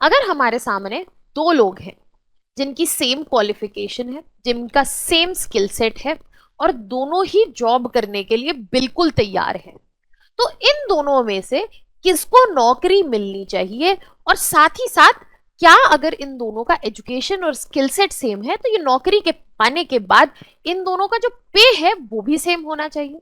अगर हमारे सामने दो लोग हैं जिनकी सेम क्वालिफिकेशन है, जिनका सेम स्किल सेट है और दोनों ही जॉब करने के लिए बिल्कुल तैयार हैं, तो इन दोनों में से किसको नौकरी मिलनी चाहिए? और साथ ही साथ क्या अगर इन दोनों का एजुकेशन और स्किल सेट सेम है तो ये नौकरी के पाने के बाद इन दोनों का जो पे है वो भी सेम होना चाहिए?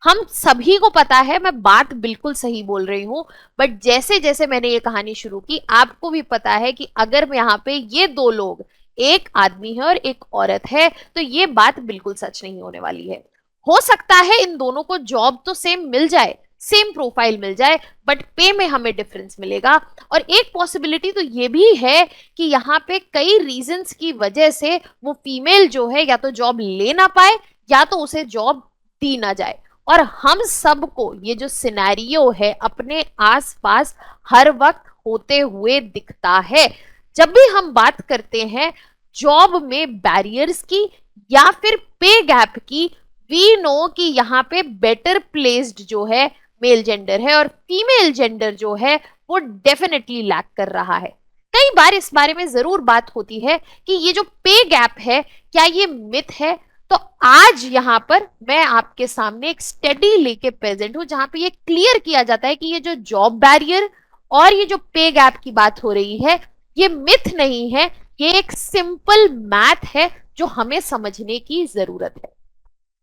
हम सभी को पता है मैं बात बिल्कुल सही बोल रही हूं, बट जैसे जैसे मैंने ये कहानी शुरू की आपको भी पता है कि अगर यहाँ पे ये दो लोग, एक आदमी है और एक औरत है, तो ये बात बिल्कुल सच नहीं होने वाली है। हो सकता है इन दोनों को जॉब तो सेम मिल जाए, सेम प्रोफाइल मिल जाए, बट पे में हमें डिफरेंस मिलेगा। और एक पॉसिबिलिटी तो ये भी है कि यहाँ पे कई रीजंस की वजह से वो फीमेल जो है या तो जॉब ले ना पाए या तो उसे जॉब दी ना जाए। और हम सबको ये जो सिनेरियो है अपने आसपास हर वक्त होते हुए दिखता है। जब भी हम बात करते हैं जॉब में बैरियर्स की या फिर पे गैप की, वी नो कि यहाँ पे बेटर प्लेस्ड जो है मेल जेंडर है और फीमेल जेंडर जो है वो डेफिनेटली लैक कर रहा है। कई बार इस बारे में जरूर बात होती है कि ये जो पे गैप है क्या ये मिथ है। तो आज यहां पर मैं आपके सामने एक स्टडी लेके प्रेजेंट हूं जहां पे ये क्लियर किया जाता है कि ये जो जॉब बैरियर और ये जो पे गैप की बात हो रही है ये मिथ नहीं है, ये एक सिंपल मैथ है जो हमें समझने की जरूरत है।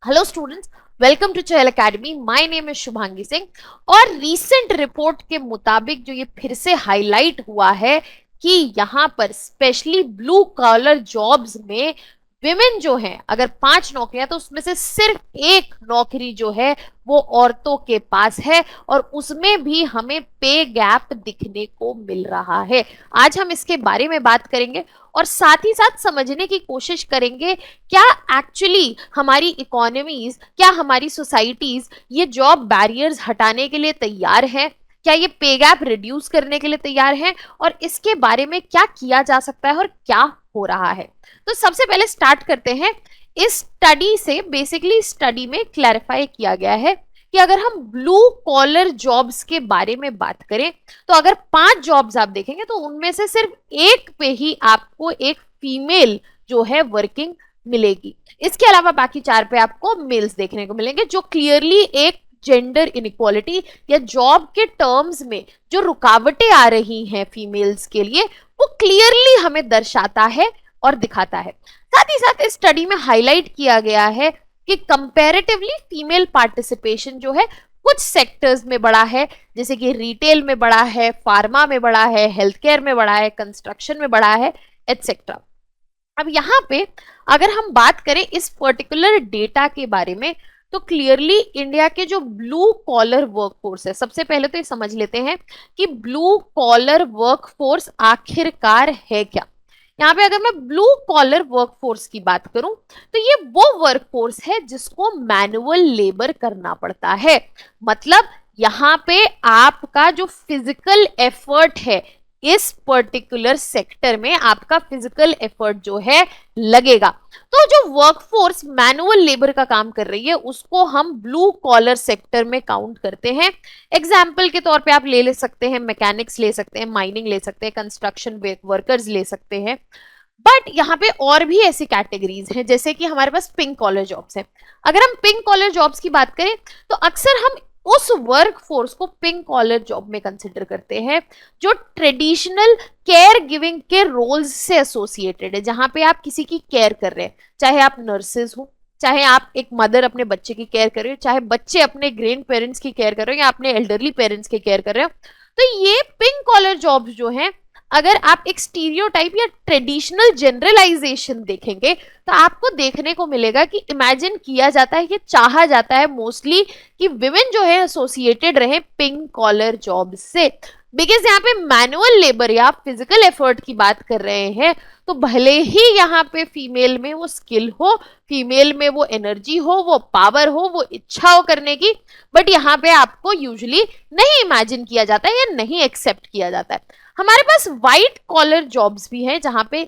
Hello students, welcome to Chahal academy. My name is Shubhangi Singh. और रीसेंट रिपोर्ट के मुताबिक जो ये फिर से हाईलाइट हुआ है कि यहाँ पर स्पेशली ब्लू कॉलर जॉब्स में विमेन जो हैं, अगर 5 नौकरियां तो उसमें से सिर्फ एक नौकरी जो है वो औरतों के पास है और उसमें भी हमें पे गैप दिखने को मिल रहा है। आज हम इसके बारे में बात करेंगे और साथ ही साथ समझने की कोशिश करेंगे क्या एक्चुअली हमारी इकोनॉमीज, क्या हमारी सोसाइटीज ये जॉब बैरियर्स हटाने के लिए तैयार है, क्या ये पे गैप रिड्यूस करने के लिए तैयार है और इसके बारे में क्या किया जा सकता है और क्या हो रहा है। तो सबसे पहले स्टार्ट करते हैं इस स्टडी से। बेसिकली स्टडी में क्लैरिफाई किया गया है कि अगर हम ब्लू कॉलर जॉब्स के बारे में बात करें तो अगर 5 जॉब्स आप देखेंगे तो उनमें से सिर्फ एक पे ही आपको एक फीमेल जो है वर्किंग मिलेगी। इसके अलावा बाकी 4 पे आपको मेल्स देखने को मिलेंगे, जो क्लियरली एक जेंडर इनइक्वालिटी या जॉब के टर्म्स में जो रुकावटें आ रही हैं फीमेल्स के लिए वो क्लियरली हमें दर्शाता है और दिखाता है। साथ ही साथ इस स्टडी में हाईलाइट किया गया है कि कंपैरेटिवली फीमेल पार्टिसिपेशन जो है कुछ सेक्टर्स में बढ़ा है, जैसे कि रिटेल में बढ़ा है, फार्मा में बढ़ा है, हेल्थ केयर में बढ़ा है, कंस्ट्रक्शन में बढ़ा है, एटसेट्रा। अब यहाँ पे अगर हम बात करें इस पर्टिकुलर डेटा के बारे में तो क्लियरली इंडिया के जो ब्लू कॉलर वर्कफोर्स है, सबसे पहले तो ये समझ लेते हैं कि ब्लू कॉलर वर्कफोर्स आखिरकार है क्या। यहाँ पे अगर मैं ब्लू कॉलर वर्कफोर्स की बात करूं तो ये वो वर्कफोर्स है जिसको मैनुअल लेबर करना पड़ता है। मतलब यहाँ पे आपका जो फिजिकल एफर्ट है इस पर्टिकुलर सेक्टर में आपका फिजिकल एफर्ट जो है लगेगा। तो जो वर्कफोर्स मैनुअल लेबर का काम कर रही है उसको हम ब्लू कॉलर सेक्टर में काउंट करते हैं। एग्जाम्पल के तौर पे आप ले सकते हैं मैकेनिक्स ले सकते हैं, माइनिंग ले सकते हैं, कंस्ट्रक्शन वर्कर्स ले सकते हैं। बट यहाँ पे और भी ऐसी कैटेगरीज हैं जैसे कि हमारे पास पिंक कॉलर जॉब्स हैं। अगर हम पिंक कॉलर जॉब्स की बात करें तो अक्सर हम उस वर्क फोर्स को पिंक कॉलर जॉब में कंसिडर करते हैं जो ट्रेडिशनल केयर गिविंग के रोल्स से एसोसिएटेड है, जहां पे आप किसी की केयर कर रहे हैं, चाहे आप नर्सेज हो, चाहे आप एक मदर अपने बच्चे की केयर कर रहे हो, चाहे बच्चे अपने ग्रैंड पेरेंट्स की केयर कर रहे हो या अपने एल्डरली पेरेंट्स की केयर कर रहे हो। तो ये पिंक कॉलर जॉब्स जो हैं अगर आप एक स्टीरियोटाइप या ट्रेडिशनल जनरलाइजेशन देखेंगे तो आपको देखने को मिलेगा कि इमेजिन किया जाता है, ये चाहा जाता है मोस्टली कि विमेन जो है एसोसिएटेड रहे पिंक कॉलर जॉब से। बिकॉज यहाँ पे मैनुअल लेबर या फिजिकल एफर्ट की बात कर रहे हैं तो भले ही यहाँ पे फीमेल में वो स्किल हो, फीमेल में वो एनर्जी हो, वो पावर हो, वो इच्छा हो करने की, बट यहाँ पे आपको यूजुअली नहीं इमेजिन किया जाता है या नहीं एक्सेप्ट किया जाता है। हमारे पास व्हाइट कॉलर जॉब्स भी हैं जहां पे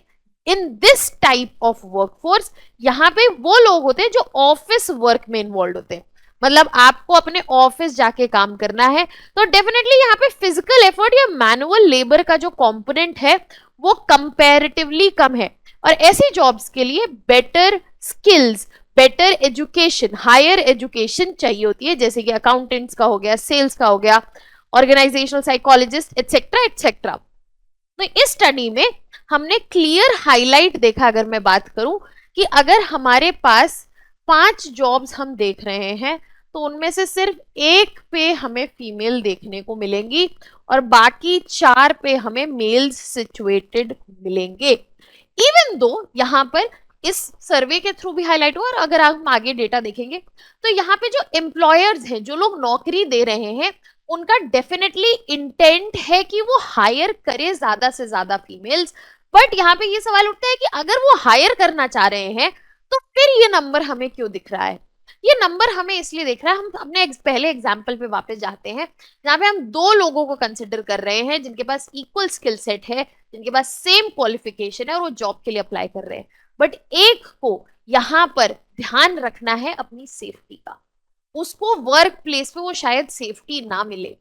in this type of workforce यहाँ पे वो लोग होते हैं जो ऑफिस वर्क में इन्वॉल्व होते हैं। मतलब आपको अपने ऑफिस जाके काम करना है, तो डेफिनेटली यहाँ पे फिजिकल एफर्ट या मैनुअल लेबर का जो कंपोनेंट है वो कंपैरेटिवली कम है। और ऐसी जॉब्स के लिए better skills, better education, higher education चाहिए होती है, जैसे कि अकाउंटेंट्स का हो गया, सेल्स का हो गया, ऑर्गेनाइजेशनल साइकोलॉजिस्ट एटसेट्रा एटसेट्रा। तो इस स्टडी में हमने क्लियर हाईलाइट देखा, अगर मैं बात करूं, कि अगर हमारे पास 5 जॉब्स हम देख रहे हैं तो उनमें से सिर्फ एक पे हमें फीमेल देखने को मिलेंगी और बाकी 4 पे हमें मेल्स सिचुएटेड मिलेंगे। इवन दो यहाँ पर इस सर्वे के थ्रू भी हाईलाइट हुआ, और अगर हम आगे डेटा देखेंगे तो यहाँ पे जो एम्प्लॉयर्स हैं, जो लोग नौकरी दे रहे हैं, उनका डेफिनेटली इंटेंट है कि वो हायर करे ज्यादा से ज्यादा फीमेल्स। बट यहाँ पे ये सवाल उठता है कि अगर वो हायर करना चाह रहे हैं तो फिर ये नंबर हमें क्यों दिख रहा है? ये नंबर हमें इसलिए दिख रहा है, हम अपने पहले एग्जाम्पल पे वापस जाते हैं, जहां पे हम 2 लोगों को कंसिडर कर रहे हैं जिनके पास इक्वल स्किल सेट है, जिनके पास सेम क्वालिफिकेशन है और वो जॉब के लिए अप्लाई कर रहे हैं। बट एक को यहाँ पर ध्यान रखना है अपनी सेफ्टी का, उसको वर्क प्लेस पे वो शायद सेफ्टी ना मिले।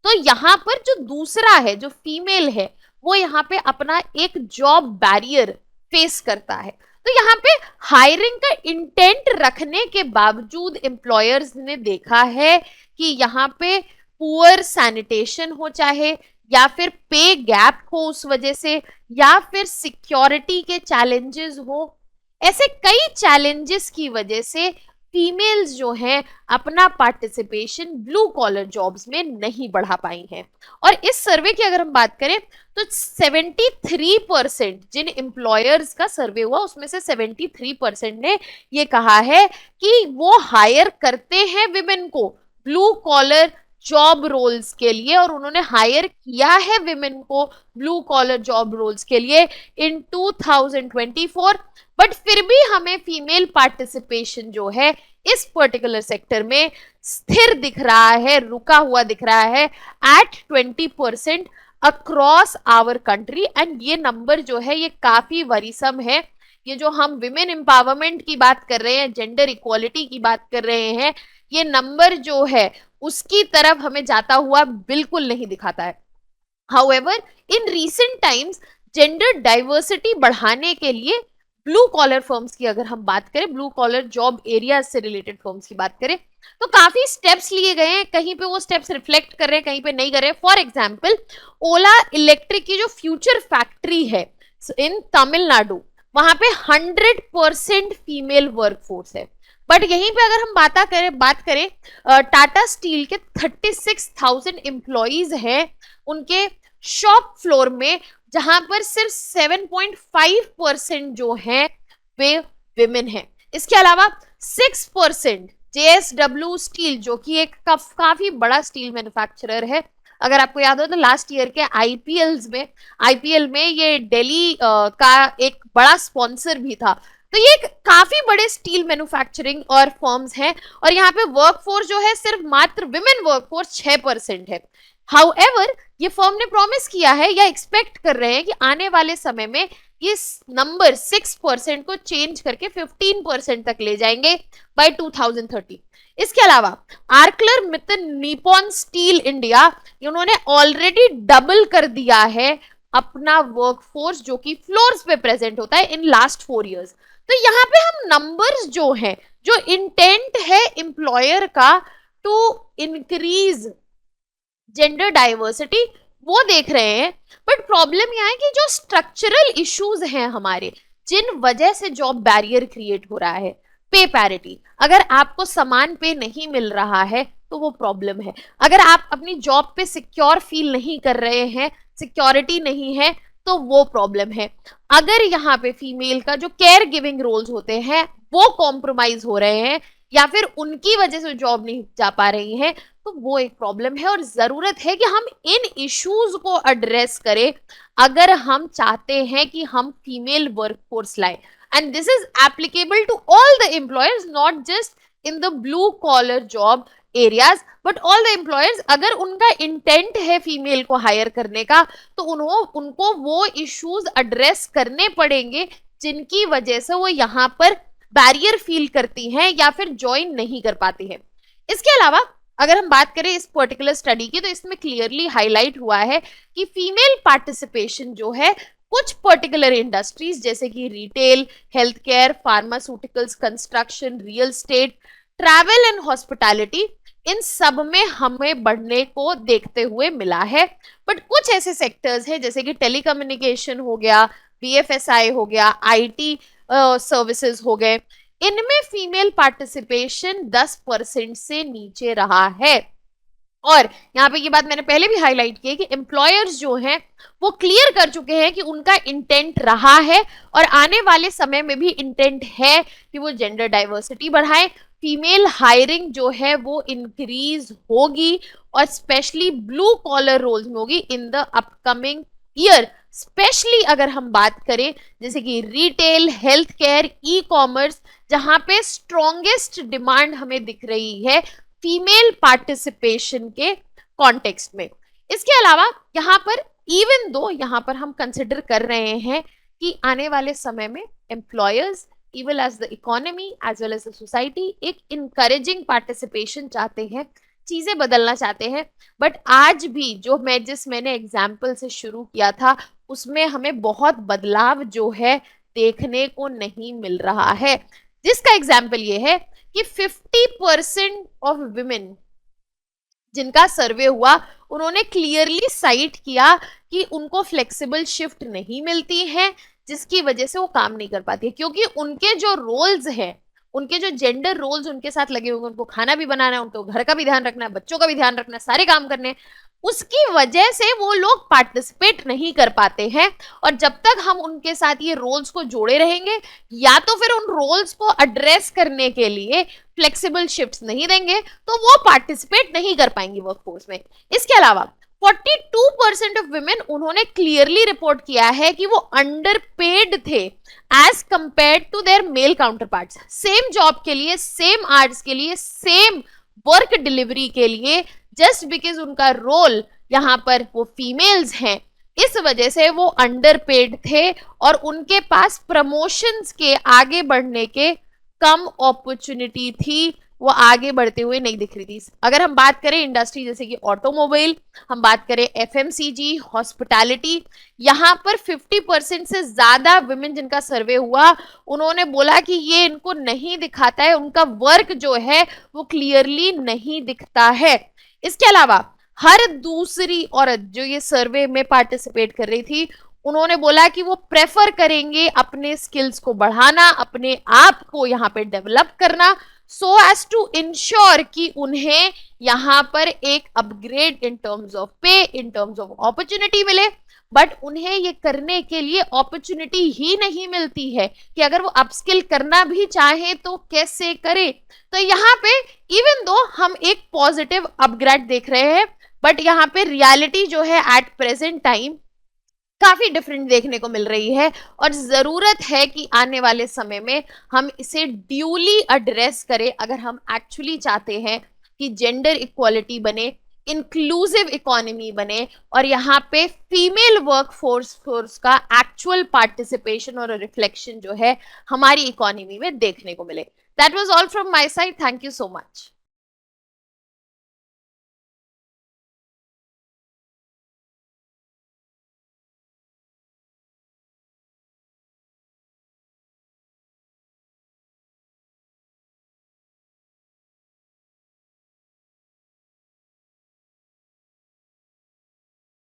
तो यहाँ पर जो दूसरा है, जो फीमेल है, वो यहाँ पे अपना एक जॉब बैरियर फेस करता है। तो यहाँ पे हायरिंग का इंटेंट रखने के बावजूद एम्प्लॉयर्स ने देखा है कि यहाँ पे पुअर सैनिटेशन हो, चाहे या फिर पे गैप हो उस वजह से, या फिर सिक्योरिटी के चैलेंजेस हो, ऐसे कई चैलेंजेस की वजह से फीमेल्स जो हैं अपना पार्टिसिपेशन ब्लू कॉलर जॉब्स में नहीं बढ़ा पाई हैं। और इस सर्वे की अगर हम बात करें तो 73% जिन एम्प्लॉयर्स का सर्वे हुआ उसमें से 73% ने ये कहा है कि वो हायर करते हैं विमेन को ब्लू कॉलर जॉब रोल्स के लिए, और उन्होंने हायर किया है विमेन को ब्लू कॉलर जॉब रोल्स के लिए इन 2024। बट फिर भी हमें फीमेल पार्टिसिपेशन जो है इस पर्टिकुलर सेक्टर में स्थिर दिख रहा है, रुका हुआ दिख रहा है at 20% across our country. And ये नंबर जो है ये काफी वरीसम है। ये जो हम विमेन एम्पावरमेंट की बात कर रहे हैं, जेंडर इक्वालिटी की बात कर रहे हैं, ये नंबर जो है उसकी तरफ हमें जाता हुआ बिल्कुल नहीं दिखाता है। However in recent times gender diversity बढ़ाने के लिए ब्लू कॉलर फर्म्स की अगर हम बात करें, ब्लू कॉलर जॉब एरिया से रिलेटेड फर्म्स की बात करें, तो काफी स्टेप्स लिए गए हैं। कहीं पे वो स्टेप्स रिफ्लेक्ट कर रहे हैं, कहीं पे नहीं कर रहे हैं। फॉर एग्जांपल ओला इलेक्ट्रिक की जो फ्यूचर फैक्ट्री है इन तमिलनाडु, वहां पे 100% फीमेल वर्कफोर्स है। बट यहीं पे अगर हम बात करें टाटा स्टील के 36,000 एम्प्लॉइज हैं उनके शॉप फ्लोर में, जहां पर सिर्फ 7.5% जो है वे विमेन है। इसके अलावा 6% जेएसडब्ल्यू स्टील, जो कि एक काफी बड़ा स्टील मैन्युफैक्चरर है, अगर आपको याद हो तो लास्ट ईयर के आईपीएल में ये दिल्ली का एक बड़ा स्पॉन्सर भी था। तो ये काफी बड़े स्टील मैन्युफैक्चरिंग और फर्म्स हैं, और यहाँ पे वर्कफोर्स जो है सिर्फ मात्र विमेन वर्कफोर्स 6% है। हाउएवर ये फर्म ने प्रॉमिस किया है या एक्सपेक्ट कर रहे हैं कि आने वाले समय में इस नंबर 6% को चेंज करके 15% तक ले जाएंगे बाय 2030। इसके अलावा आर्कलर मित्तल निप्पॉन स्टील इंडिया, उन्होंने ऑलरेडी डबल कर दिया है अपना वर्कफोर्स जो कि फ्लोर्स पे प्रेजेंट होता है इन लास्ट 4 इयर्स। तो यहाँ पे हम नंबर्स जो हैं, जो इंटेंट है एम्प्लॉयर का टू इंक्रीज जेंडर डाइवर्सिटी, वो देख रहे हैं। बट प्रॉब्लम यह है कि जो स्ट्रक्चरल इश्यूज हैं हमारे, जिन वजह से जॉब बैरियर क्रिएट हो रहा है, पे पैरिटी, अगर आपको समान पे नहीं मिल रहा है तो वो प्रॉब्लम है। अगर आप अपनी जॉब पे सिक्योर फील नहीं कर रहे हैं, सिक्योरिटी नहीं है, तो वो प्रॉब्लम है। अगर यहाँ पे फीमेल का जो केयर गिविंग रोल्स होते हैं वो कॉम्प्रोमाइज हो रहे हैं, या फिर उनकी वजह से जॉब नहीं जा पा रही है, तो वो एक प्रॉब्लम है। और जरूरत है कि हम इन इश्यूज को एड्रेस करें अगर हम चाहते हैं कि हम फीमेल वर्कफोर्स लाएं। And this is applicable to all the employers, not just in the blue collar job areas, but all the employers. अगर उनका इंटेंट है फीमेल को हायर करने का, तो उनको वो इश्यूज एड्रेस करने पड़ेंगे जिनकी वजह से वो यहाँ पर बैरियर फील करती हैं या फिर ज्वाइन नहीं कर पाती हैं। इसके अलावा अगर हम बात करें इस पर्टिकुलर स्टडी की, तो इसमें क्लियरली हाईलाइट हुआ है कि फीमेल पार्टिसिपेशन जो है कुछ पर्टिकुलर इंडस्ट्रीज जैसे कि retail, health care, pharmaceuticals, construction, real state, travel and hospitality, इन सब में हमें बढ़ने को देखते हुए मिला है। बट कुछ ऐसे सेक्टर्स हैं जैसे कि टेलीकम्युनिकेशन हो गया, बीएफएसआई हो गया, आईटी सर्विसेज हो गए, इनमें फीमेल पार्टिसिपेशन 10% से नीचे रहा है। और यहाँ पे ये बात मैंने पहले भी हाईलाइट की है कि एम्प्लॉयर्स जो हैं वो क्लियर कर चुके हैं कि उनका इंटेंट रहा है और आने वाले समय में भी इंटेंट है कि वो जेंडर डाइवर्सिटी बढ़ाएं, फीमेल हायरिंग जो है वो इंक्रीज होगी और स्पेशली ब्लू कॉलर रोल्स में होगी in the upcoming year. Specially अगर हम बात करें जैसे कि retail, health care, e commerce, जहां पे स्ट्रॉन्गेस्ट डिमांड हमें दिख रही है फीमेल पार्टिसिपेशन के कॉन्टेक्स्ट में। इसके अलावा यहाँ पर इवन दो यहाँ पर हम कंसिडर कर रहे हैं कि आने वाले समय में employers even as the economy as well as the society एक इनकरेजिंग पार्टिसिपेशन चाहते हैं, चीजें बदलना चाहते हैं, बट आज भी जो मैंने एग्जाम्पल से शुरू किया था उसमें हमें बहुत बदलाव जो है देखने को नहीं मिल रहा है। जिसका एग्जाम्पल ये है कि 50% ऑफ विमेन जिनका सर्वे हुआ उन्होंने क्लियरली साइट किया कि उनको फ्लेक्सिबल शिफ्ट नहीं मिलती है, जिसकी वजह से वो काम नहीं कर पाती है, क्योंकि उनके जो रोल्स हैं, उनके जो जेंडर रोल्स उनके साथ लगे हुए, उनको खाना भी बनाना है, उनको घर का भी ध्यान रखना है, बच्चों का भी ध्यान रखना है, सारे काम करने हैं, उसकी वजह से वो लोग पार्टिसिपेट नहीं कर पाते हैं। और जब तक हम उनके साथ ये रोल्स को जोड़े रहेंगे या तो फिर उन रोल्स को एड्रेस करने के लिए फ्लेक्सिबल शिफ्ट्स नहीं देंगे तो वो पार्टिसिपेट नहीं कर पाएंगी वर्कफोर्स में। इसके अलावा 42% ऑफ विमेन उन्होंने क्लियरली रिपोर्ट किया है कि वो अंडरपेड थे as compared to their male counterparts. Same job के लिए, सेम आवर्स के लिए, सेम वर्क डिलीवरी के लिए, जस्ट बिकॉज उनका रोल यहाँ पर वो फीमेल्स हैं, इस वजह से वो अंडरपेड थे और उनके पास प्रमोशंस के आगे बढ़ने के कम अपॉर्चुनिटी थी, वो आगे बढ़ते हुए नहीं दिख रही थी। अगर हम बात करें इंडस्ट्री जैसे कि ऑटोमोबाइल, हम बात करें एफएमसीजी, हॉस्पिटैलिटी, यहाँ पर 50% से ज्यादा विमेन जिनका सर्वे हुआ उन्होंने बोला कि ये इनको नहीं दिखाता है, उनका वर्क जो है वो क्लियरली नहीं दिखता है। इसके अलावा हर दूसरी औरत जो ये सर्वे में पार्टिसिपेट कर रही थी उन्होंने बोला कि वो प्रेफर करेंगे अपने स्किल्स को बढ़ाना, अपने आप को यहाँ पे डेवलप करना, सो एज टू इंश्योर कि उन्हें यहाँ पर एक अपग्रेड इन टर्म्स ऑफ पे, इन टर्म्स ऑफ अपॉर्चुनिटी मिले। बट उन्हें ये करने के लिए अपॉर्चुनिटी ही नहीं मिलती है कि अगर वो अपस्किल करना भी चाहे तो कैसे करे। तो यहाँ पे इवन दो हम एक पॉजिटिव अपग्रेड देख रहे हैं, बट यहाँ पे रियलिटी जो है एट प्रेजेंट टाइम काफी डिफरेंट देखने को मिल रही है और जरूरत है कि आने वाले समय में हम इसे ड्यूली एड्रेस करें अगर हम एक्चुअली चाहते हैं कि जेंडर इक्वालिटी बने, इंक्लूसिव इकोनॉमी बने और यहाँ पे फीमेल वर्क फोर्स का एक्चुअल पार्टिसिपेशन और रिफ्लेक्शन जो है हमारी इकोनॉमी में देखने को मिले। That was all from my side. Thank you so much.